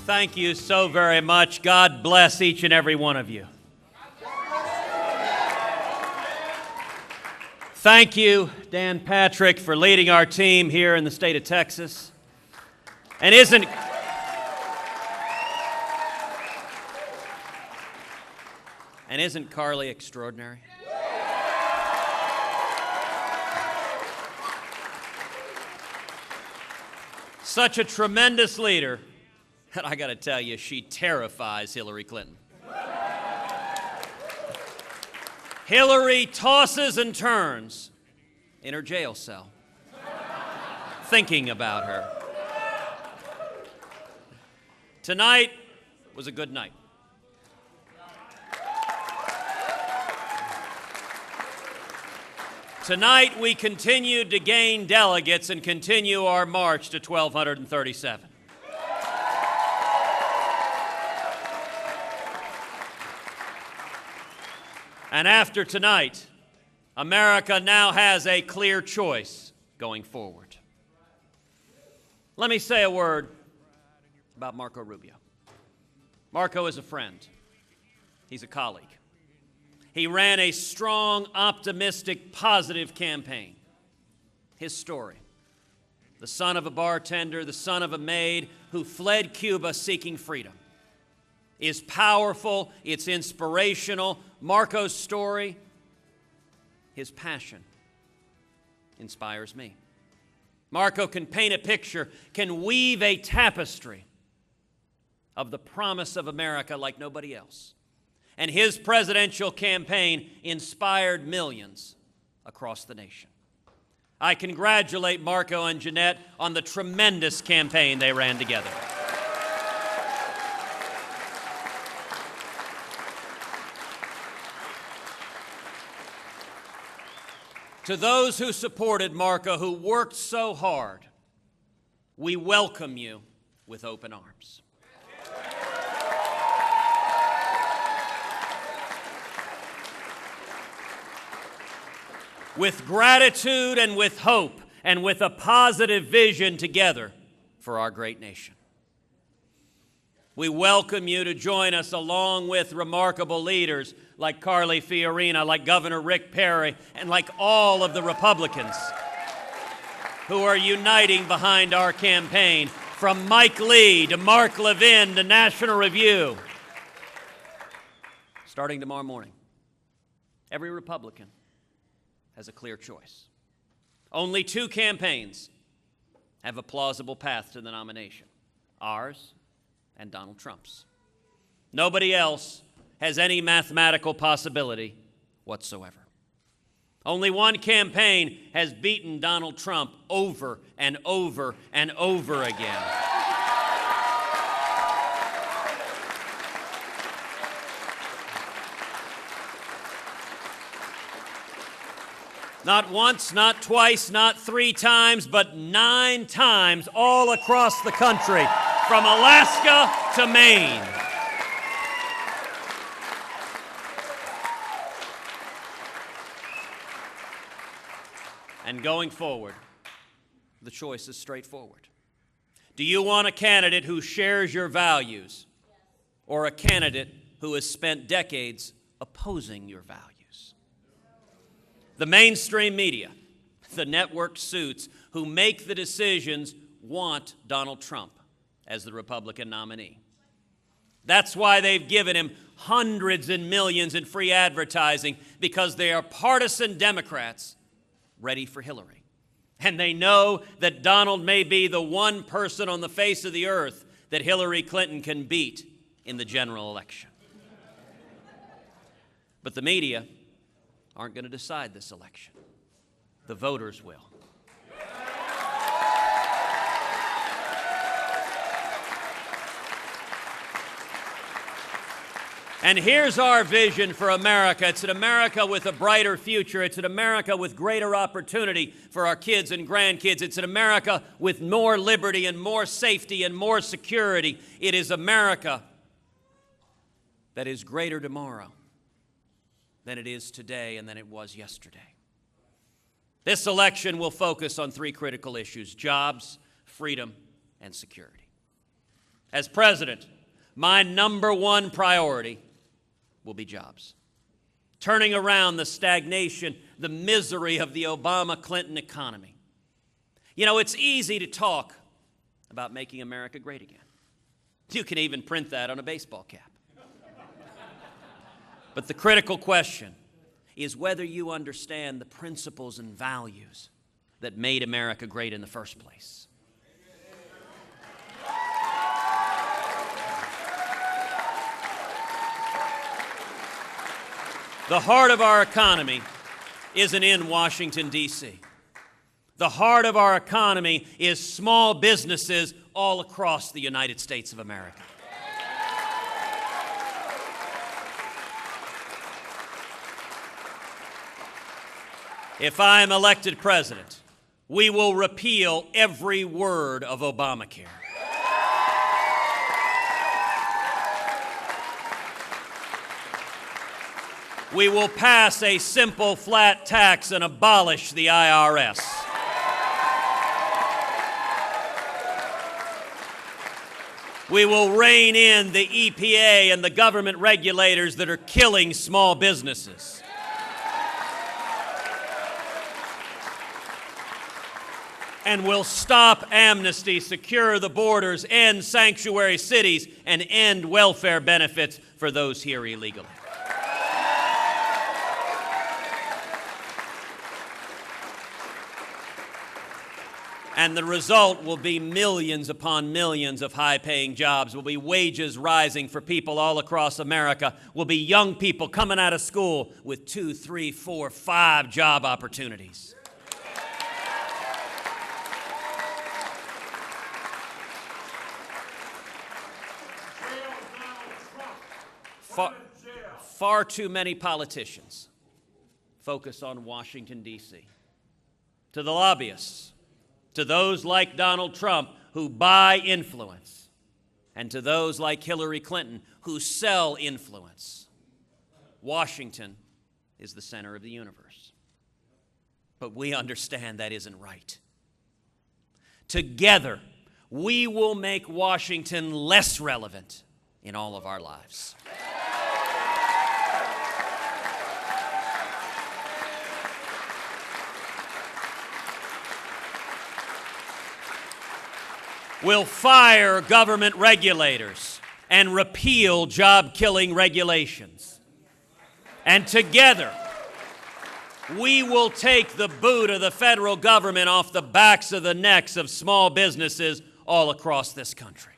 Thank you so very much. God bless each and every one of you. Thank you, Dan Patrick, for leading our team here in the state of Texas. And isn't Carly extraordinary? Such a tremendous leader, and I got to tell you, she terrifies Hillary Clinton. Hillary tosses and turns in her jail cell, thinking about her. Tonight was a good night. Tonight we continued to gain delegates and continue our march to 1,237. And after tonight, America now has a clear choice going forward. Let me say a word about Marco Rubio. Marco is a friend. He's a colleague. He ran a strong, optimistic, positive campaign. His story: the son of a bartender, the son of a maid who fled Cuba seeking freedom, is powerful, it's inspirational. Marco's story, his passion, inspires me. Marco can paint a picture, can weave a tapestry of the promise of America like nobody else. And his presidential campaign inspired millions across the nation. I congratulate Marco and Jeanette on the tremendous campaign they ran together. To those who supported Marco, who worked so hard, we welcome you with open arms. With gratitude and with hope and with a positive vision together for our great nation. We welcome you to join us along with remarkable leaders like Carly Fiorina, like Governor Rick Perry, and like all of the Republicans who are uniting behind our campaign, from Mike Lee to Mark Levin to National Review. Starting tomorrow morning, every Republican has a clear choice. Only two campaigns have a plausible path to the nomination: ours and Donald Trump's. Nobody else has any mathematical possibility whatsoever. Only one campaign has beaten Donald Trump over and over and over again. Not once, not twice, not 3 times, but 9 times all across the country, from Alaska to Maine. And going forward, the choice is straightforward. Do you want a candidate who shares your values, or a candidate who has spent decades opposing your values? The mainstream media, the network suits who make the decisions, want Donald Trump as the Republican nominee. That's why they've given him hundreds and millions in free advertising, because they are partisan Democrats ready for Hillary. And they know that Donald may be the one person on the face of the earth that Hillary Clinton can beat in the general election. But the media aren't going to decide this election. The voters will. And here's our vision for America. It's an America with a brighter future. It's an America with greater opportunity for our kids and grandkids. It's an America with more liberty and more safety and more security. It is America that is greater tomorrow than it is today and than it was yesterday. This election will focus on 3 critical issues: jobs, freedom, and security. As president, my number one priority will be jobs. Turning around the stagnation, the misery of the Obama-Clinton economy. You know, it's easy to talk about making America great again. You can even print that on a baseball cap. But the critical question is whether you understand the principles and values that made America great in the first place. The heart of our economy isn't in Washington, D.C. The heart of our economy is small businesses all across the United States of America. If I am elected president, we will repeal every word of Obamacare. We will pass a simple flat tax and abolish the IRS. We will rein in the EPA and the government regulators that are killing small businesses. And we'll stop amnesty, secure the borders, end sanctuary cities, and end welfare benefits for those here illegally. And the result will be millions upon millions of high-paying jobs, will be wages rising for people all across America, will be young people coming out of school with 2, 3, 4, 5 job opportunities. Far too many politicians focus on Washington, D.C. To the lobbyists, to those like Donald Trump who buy influence, and to those like Hillary Clinton who sell influence, Washington is the center of the universe. But we understand that isn't right. Together, we will make Washington less relevant in all of our lives. We'll fire government regulators and repeal job-killing regulations. And together, we will take the boot of the federal government off the backs of the necks of small businesses all across this country.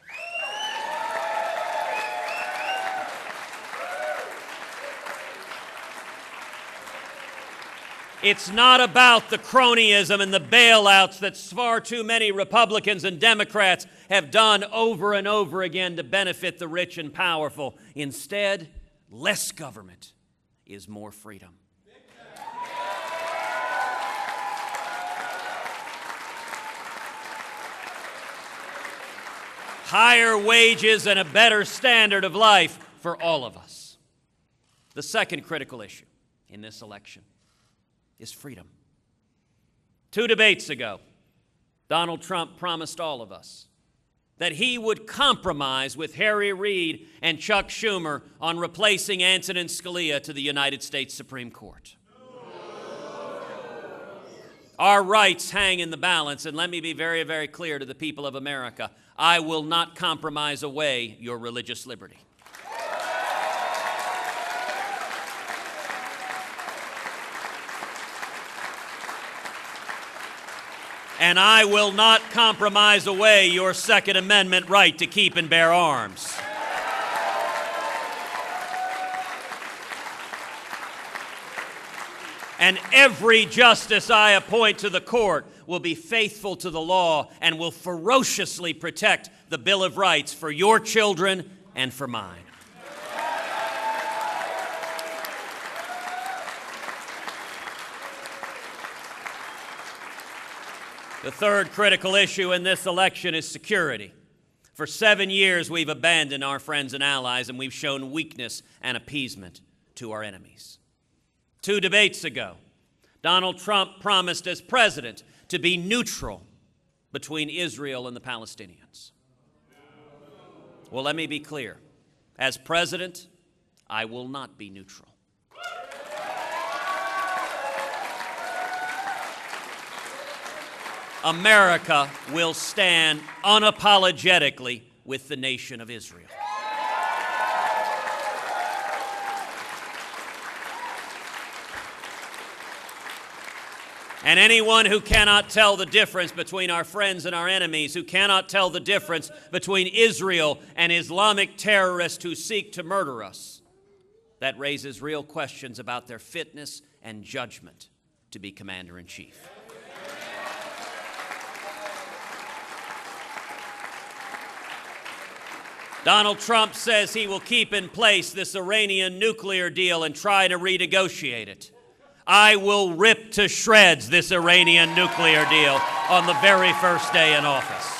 It's not about the cronyism and the bailouts that far too many Republicans and Democrats have done over and over again to benefit the rich and powerful. Instead, less government is more freedom. Higher wages and a better standard of life for all of us. The second critical issue in this election is freedom. 2 debates ago, Donald Trump promised all of us that he would compromise with Harry Reid and Chuck Schumer on replacing Antonin Scalia to the United States Supreme Court. Our rights hang in the balance, and let me be very, very clear to the people of America. I will not compromise away your religious liberty. And I will not compromise away your Second Amendment right to keep and bear arms. And every justice I appoint to the court will be faithful to the law and will ferociously protect the Bill of Rights for your children and for mine. The third critical issue in this election is security. For 7 years, we've abandoned our friends and allies, and we've shown weakness and appeasement to our enemies. 2 debates ago, Donald Trump promised as president to be neutral between Israel and the Palestinians. Well, let me be clear. As president, I will not be neutral. America will stand unapologetically with the nation of Israel. And anyone who cannot tell the difference between our friends and our enemies, who cannot tell the difference between Israel and Islamic terrorists who seek to murder us, that raises real questions about their fitness and judgment to be commander-in-chief. Donald Trump says he will keep in place this Iranian nuclear deal and try to renegotiate it. I will rip to shreds this Iranian nuclear deal on the very first day in office.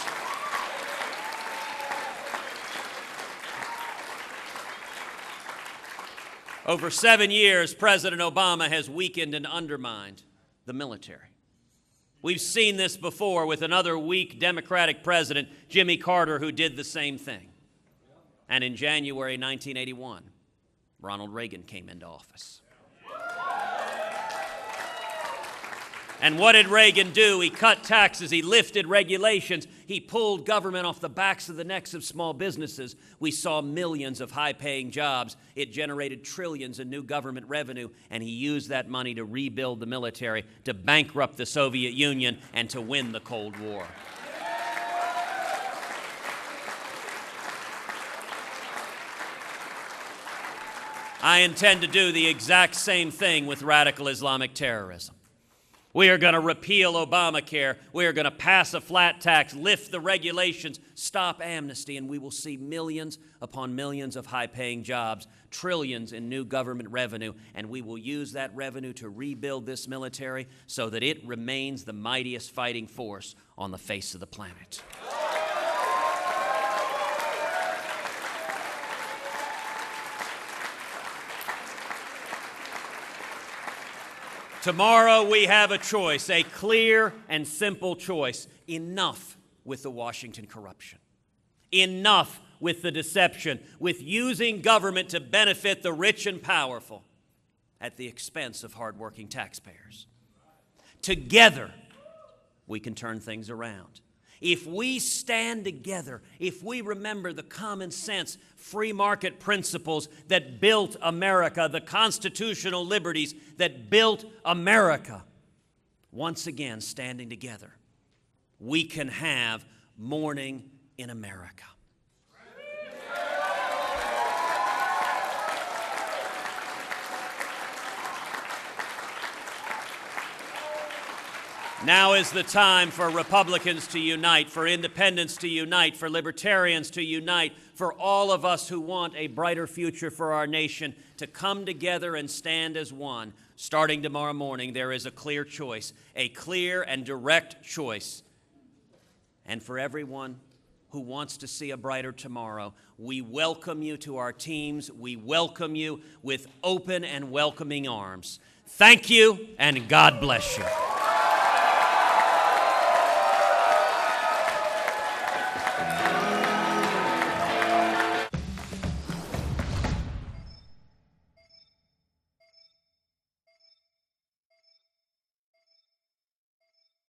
Over 7 years, President Obama has weakened and undermined the military. We've seen this before with another weak Democratic president, Jimmy Carter, who did the same thing. And in January 1981, Ronald Reagan came into office. And what did Reagan do? He cut taxes, he lifted regulations, he pulled government off the backs of the necks of small businesses. We saw millions of high-paying jobs. It generated trillions in new government revenue, and he used that money to rebuild the military, to bankrupt the Soviet Union, and to win the Cold War. I intend to do the exact same thing with radical Islamic terrorism. We are going to repeal Obamacare. We are going to pass a flat tax, lift the regulations, stop amnesty, and we will see millions upon millions of high-paying jobs, trillions in new government revenue, and we will use that revenue to rebuild this military so that it remains the mightiest fighting force on the face of the planet. Tomorrow we have a choice, a clear and simple choice. Enough with the Washington corruption. Enough with the deception, with using government to benefit the rich and powerful at the expense of hardworking taxpayers. Together, we can turn things around. If we stand together, if we remember the common sense, free market principles that built America, the constitutional liberties that built America, once again standing together, we can have morning in America. Now is the time for Republicans to unite, for independents to unite, for libertarians to unite, for all of us who want a brighter future for our nation to come together and stand as one. Starting tomorrow morning, there is a clear choice, a clear and direct choice. And for everyone who wants to see a brighter tomorrow, we welcome you to our teams. We welcome you with open and welcoming arms. Thank you, and God bless you.